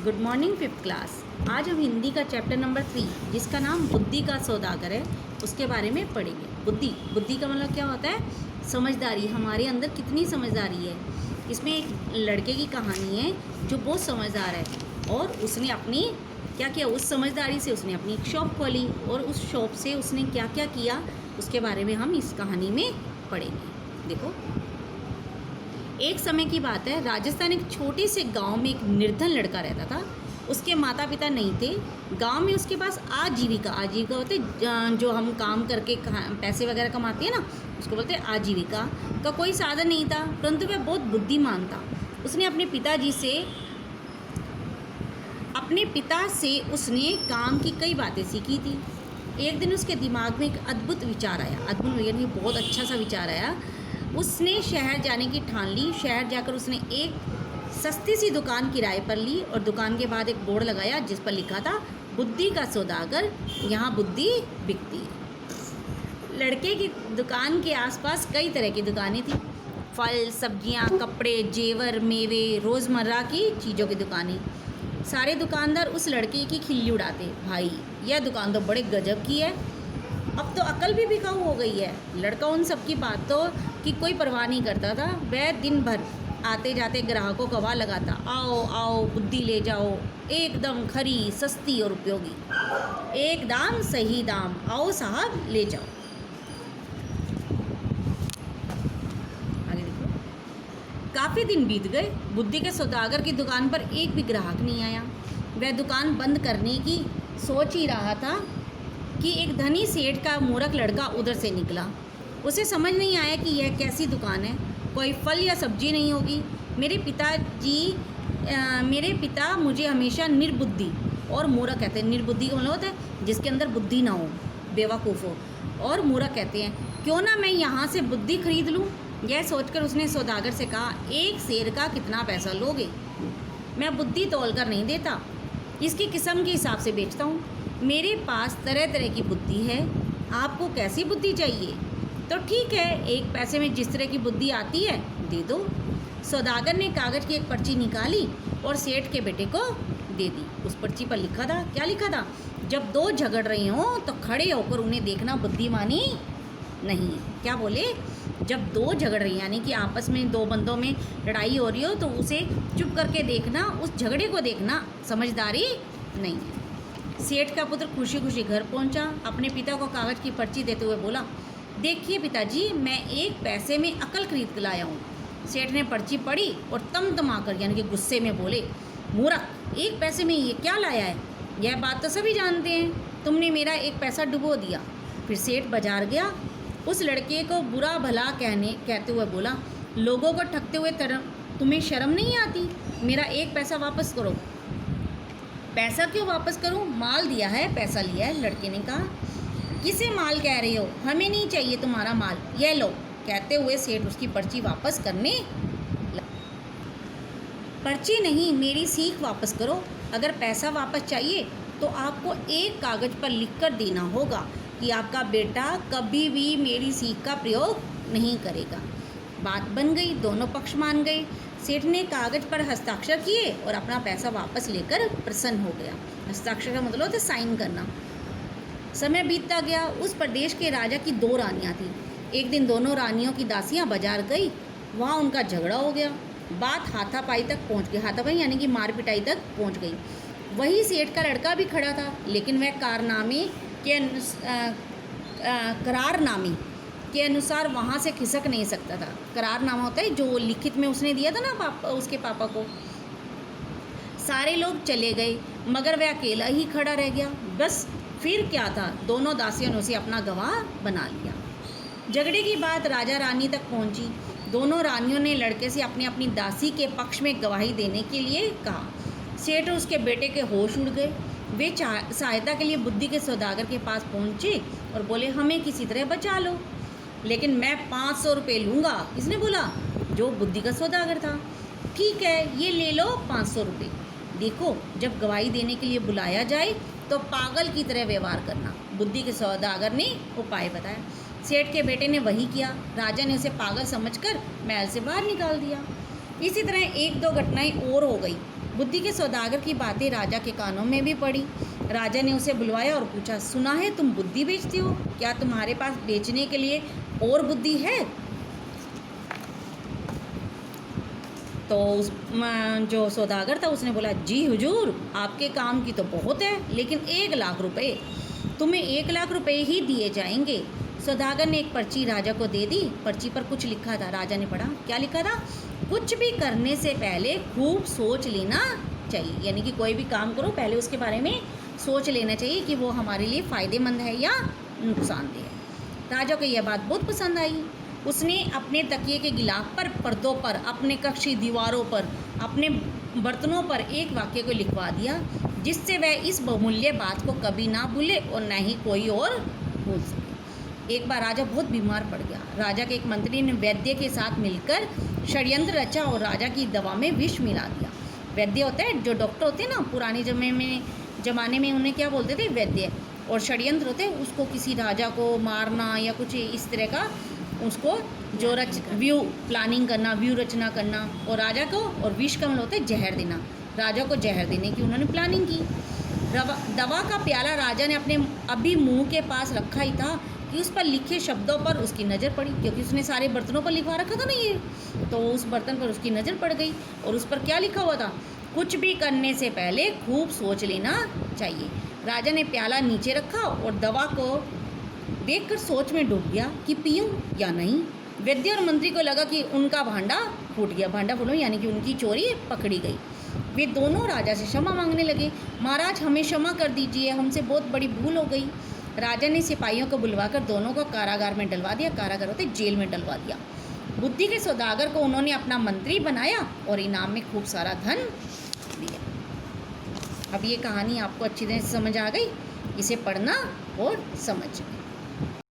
Good morning fifth class. आज हम हिंदी का चैप्टर नंबर 3 जिसका नाम बुद्धि का सौदागर है उसके बारे में पढ़ेंगे। बुद्धि का मतलब क्या होता है? समझदारी। हमारे अंदर कितनी समझदारी है। इसमें एक लड़के की कहानी है जो बहुत समझदार है और उसने अपनी क्या किया, उस समझदारी से उसने अपनी एक शॉप खोली और उस शॉप से उसने क्या क्या किया उसके बारे में हम इस कहानी में पढ़ेंगे। देखो, एक समय की बात है, राजस्थान एक छोटे से गांव में एक निर्धन लड़का रहता था। उसके माता पिता नहीं थे। गांव में उसके पास आजीविका होते जो हम काम करके पैसे वगैरह कमाते हैं ना, उसको बोलते हैं आजीविका का कोई साधन नहीं था, परंतु वह बहुत बुद्धिमान था। उसने अपने पिता से उसने काम की कई बातें सीखी थी। एक दिन उसके दिमाग में एक अद्भुत विचार आया, अद्भुत यानी बहुत अच्छा सा विचार आया। उसने शहर जाने की ठान ली। शहर जाकर उसने एक सस्ती सी दुकान किराए पर ली और दुकान के बाद एक बोर्ड लगाया जिस पर लिखा था बुद्धि का सौदागर, यहाँ बुद्धि बिकती है। लड़के की दुकान के आसपास कई तरह की दुकानें थीं, फल, सब्जियाँ, कपड़े, जेवर, मेवे, रोज़मर्रा की चीज़ों की दुकानें। सारे दुकानदार उस लड़के की खिल्ली उड़ाते, भाई यह दुकान तो बड़े गजब की है, अब तो अकल भी बिकाऊ हो गई है। लड़का उन सब की बातों की कोई परवाह नहीं करता था। वह दिन भर आते जाते ग्राहकों का वाह लगाता, आओ आओ बुद्धि ले जाओ, एकदम खरी, सस्ती और उपयोगी, एक दाम सही दाम, आओ साहब ले जाओ। आगे देखो, काफ़ी दिन बीत गए। बुद्धि के सौदागर की दुकान पर एक भी ग्राहक नहीं आया। वह दुकान बंद करने की सोच ही रहा था कि एक धनी सेठ का मूर्ख लड़का उधर से निकला। उसे समझ नहीं आया कि यह कैसी दुकान है, कोई फल या सब्जी नहीं होगी। मेरे पिता मुझे हमेशा निर्बुद्धि और मूर्ख कहते हैं। निर्बुद्धि का मतलब होता है जिसके अंदर बुद्धि ना हो, बेवकूफ़ हो, और मूर्ख कहते हैं। क्यों ना मैं यहाँ से बुद्धि खरीद लूँ। यह सोचकर उसने सौदागर से कहा, एक सेर का कितना पैसा लोगे? मैं बुद्धि तोल कर नहीं देता, इसकी किस्म के हिसाब से बेचता हूँ। मेरे पास तरह तरह की बुद्धि है, आपको कैसी बुद्धि चाहिए? तो ठीक है, एक पैसे में जिस तरह की बुद्धि आती है दे दो। सौदागर ने कागज़ की एक पर्ची निकाली और सेठ के बेटे को दे दी। उस पर्ची पर लिखा था, क्या लिखा था? जब दो झगड़ रहे हों तो खड़े होकर उन्हें देखना बुद्धिमानी नहीं है। क्या बोले? जब दो झगड़ रही, यानी कि आपस में दो बंदों में लड़ाई हो रही हो तो उसे चुप करके देखना, उस झगड़े को देखना समझदारी नहीं है। सेठ का पुत्र खुशी खुशी घर पहुंचा। अपने पिता को कागज़ की पर्ची देते हुए बोला, देखिए पिताजी, मैं एक पैसे में अकल खरीद कर लाया हूँ। सेठ ने पर्ची पढ़ी और तमतमाकर यानी कि गुस्से में बोले, मूर्ख, एक पैसे में ये क्या लाया है? यह बात तो सभी जानते हैं, तुमने मेरा एक पैसा डुबो दिया। फिर सेठ बाजार गया। उस लड़के को बुरा भला कहते हुए बोला, लोगों को ठगते हुए तुम्हें शर्म नहीं आती? मेरा एक पैसा वापस करो। पैसा क्यों वापस करूं? माल दिया है, पैसा लिया है। लड़के ने कहा, किसे माल कह रहे हो? हमें नहीं चाहिए तुम्हारा माल, यह लो। कहते हुए सेठ उसकी पर्ची वापस करने लगा। पर्ची नहीं, मेरी सीख वापस करो। अगर पैसा वापस चाहिए तो आपको एक कागज़ पर लिखकर देना होगा कि आपका बेटा कभी भी मेरी सीख का प्रयोग नहीं करेगा। बात बन गई, दोनों पक्ष मान गए। सेठ ने कागज़ पर हस्ताक्षर किए और अपना पैसा वापस लेकर प्रसन्न हो गया। हस्ताक्षर का मतलब होता है साइन करना। समय बीतता गया। उस प्रदेश के राजा की दो रानियां थीं। एक दिन दोनों रानियों की दासियां बाजार गई, वहाँ उनका झगड़ा हो गया। बात हाथापाई तक पहुँच गई। हाथापाई यानी कि मार पिटाई तक पहुँच गई। वही सेठ का लड़का भी खड़ा था, लेकिन वह करारनामे के अनुसार वहाँ से खिसक नहीं सकता था। करारनामा होता है जो लिखित में उसने दिया था ना उसके पापा को। सारे लोग चले गए मगर वह अकेला ही खड़ा रह गया। बस फिर क्या था, दोनों दासियों ने उसे अपना गवाह बना लिया। झगड़े की बात राजा रानी तक पहुंची। दोनों रानियों ने लड़के से अपनी अपनी दासी के पक्ष में गवाही देने के लिए कहा। सेठ और उसके बेटे के होश उड़ गए। वे सहायता के लिए बुद्धि के सौदागर के पास पहुंचे और बोले, हमें किसी तरह बचा लो, लेकिन मैं 500 रुपये लूँगा। किसने बोला? जो बुद्धि का सौदागर था। ठीक है, ये ले लो 500 रुपये। देखो, जब गवाही देने के लिए बुलाया जाए तो पागल की तरह व्यवहार करना। बुद्धि के सौदागर ने उपाय बताया। सेठ के बेटे ने वही किया। राजा ने उसे पागल समझकर महल से बाहर निकाल दिया। इसी तरह एक दो घटनाएं और हो गई। बुद्धि के सौदागर की बातें राजा के कानों में भी पड़ी। राजा ने उसे बुलवाया और पूछा, सुना है तुम बुद्धि बेचती हो, क्या तुम्हारे पास बेचने के लिए और बुद्धि है? तो उस जो सौदागर था उसने बोला, जी हुजूर, आपके काम की तो बहुत है, लेकिन 1,00,000 रुपये, तुम्हें 1,00,000 रुपये ही दिए जाएंगे। सौदागर ने एक पर्ची राजा को दे दी। पर्ची पर कुछ लिखा था। राजा ने पढ़ा। क्या लिखा था? कुछ भी करने से पहले खूब सोच लेना चाहिए, यानी कि कोई भी काम करो पहले उसके बारे में सोच लेना चाहिए कि वो हमारे लिए फ़ायदेमंद है या नुकसानदेह है। राजा को यह बात बहुत पसंद आई। उसने अपने तकिए के गिलाफ पर, पर्दों पर, अपने कक्ष की दीवारों पर, अपने बर्तनों पर एक वाक्य को लिखवा दिया, जिससे वह इस बहुमूल्य बात को कभी ना भूले और न ही कोई और भूल सके। एक बार राजा बहुत बीमार पड़ गया। राजा के एक मंत्री ने वैद्य के साथ मिलकर षड्यंत्र रचा और राजा की दवा में विष मिला दिया। वैद्य होता है, जो डॉक्टर होते हैं ना, पुराने ज़माने में उन्हें क्या बोलते थे? वैद्य। और षड्यंत्र होते हैं, उसको किसी राजा को मारना या कुछ इस तरह का, उसको जो व्यू प्लानिंग करना, व्यू रचना करना, और राजा को, और विष का मतलब होता है जहर देना। राजा को जहर देने की उन्होंने प्लानिंग की। दवा का प्याला राजा ने अपने अभी मुंह के पास रखा ही था कि उस पर लिखे शब्दों पर उसकी नज़र पड़ी, क्योंकि उसने सारे बर्तनों पर लिखवा रखा था ना ये, तो उस बर्तन पर उसकी नज़र पड़ गई। और उस पर क्या लिखा हुआ था? कुछ भी करने से पहले खूब सोच लेना चाहिए। राजा ने प्याला नीचे रखा और दवा को देखकर सोच में डूब गया कि पीऊँ या नहीं। वैद्य और मंत्री को लगा कि उनका भांडा फूट गया। भांडा फूटना यानी कि उनकी चोरी पकड़ी गई। वे दोनों राजा से क्षमा मांगने लगे। महाराज, हमें क्षमा कर दीजिए, हमसे बहुत बड़ी भूल हो गई। राजा ने सिपाहियों को बुलवाकर दोनों को कारागार में डलवा दिया। कारागार होते जेल में डलवा दिया। बुद्धि के सौदागर को उन्होंने अपना मंत्री बनाया और इनाम में खूब सारा धन दिया। अब ये कहानी आपको अच्छी तरह से समझ आ गई। इसे पढ़ना और समझना।